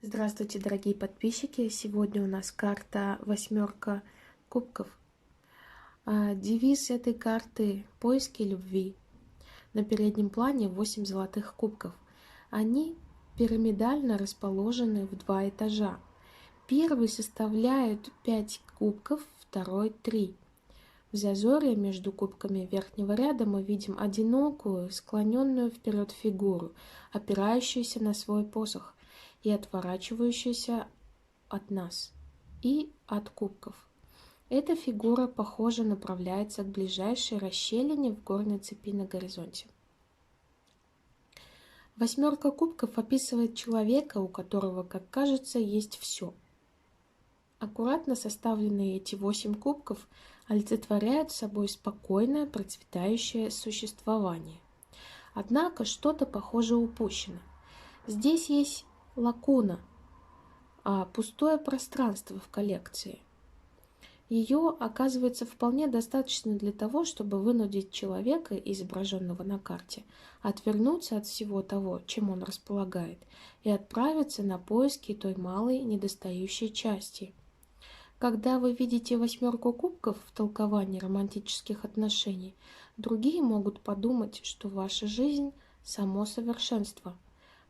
Здравствуйте, дорогие подписчики! Сегодня у нас карта «Восьмерка кубков». Девиз этой карты — «Поиски любви». На переднем плане 8 золотых кубков. Они пирамидально расположены в 2 этажа. Первый составляет 5 кубков, второй — 3. В зазоре между кубками верхнего ряда мы видим одинокую, склоненную вперед фигуру, опирающуюся на свой посох и отворачивающуюся от нас и от кубков. Эта фигура, похоже, направляется к ближайшей расщелине в горной цепи на горизонте. Восьмерка кубков описывает человека, у которого, как кажется, есть все. Аккуратно составленные эти 8 кубков олицетворяют собой спокойное, процветающее существование. Однако что-то, похоже, упущено. Здесь есть лакуна, пустое пространство в коллекции. Ее, оказывается, вполне достаточно для того, чтобы вынудить человека, изображенного на карте, отвернуться от всего того, чем он располагает, и отправиться на поиски той малой недостающей части. Когда вы видите восьмерку кубков в толковании романтических отношений, другие могут подумать, что ваша жизнь – само совершенство.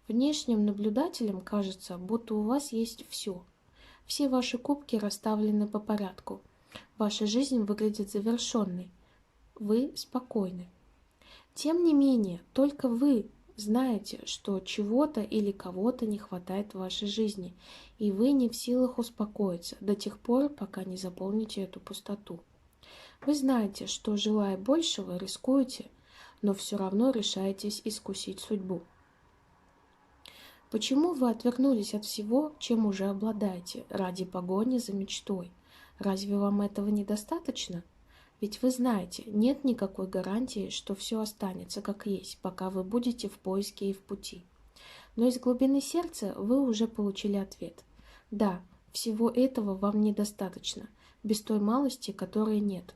Внешним наблюдателям кажется, будто у вас есть все. Все ваши кубки расставлены по порядку. Ваша жизнь выглядит завершенной. Вы спокойны. Тем не менее, только вы знаете, что чего-то или кого-то не хватает в вашей жизни, и вы не в силах успокоиться до тех пор, пока не заполните эту пустоту. Вы знаете, что, желая большего, рискуете, но все равно решаетесь искусить судьбу. Почему вы отвернулись от всего, чем уже обладаете, ради погони за мечтой? Разве вам этого недостаточно? Ведь вы знаете, нет никакой гарантии, что все останется как есть, пока вы будете в поиске и в пути. Но из глубины сердца вы уже получили ответ. Да, всего этого вам недостаточно, без той малости, которой нет.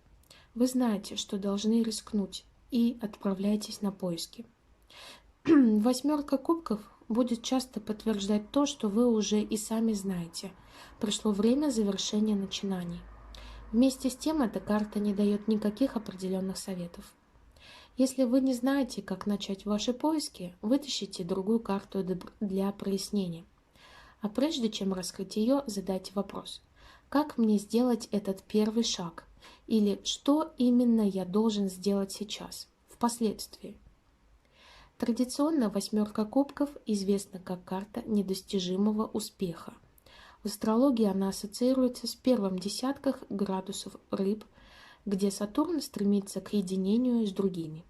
Вы знаете, что должны рискнуть, и отправляйтесь на поиски. Восьмерка кубков будет часто подтверждать то, что вы уже и сами знаете. Пришло время завершения начинаний. Вместе с тем, эта карта не дает никаких определенных советов. Если вы не знаете, как начать ваши поиски, вытащите другую карту для прояснения. А прежде чем раскрыть ее, задайте вопрос: как мне сделать этот первый шаг? Или что именно я должен сделать сейчас, впоследствии? Традиционно восьмерка кубков известна как карта недостижимого успеха. В астрологии она ассоциируется с первым десятком градусов рыб, где Сатурн стремится к единению с другими.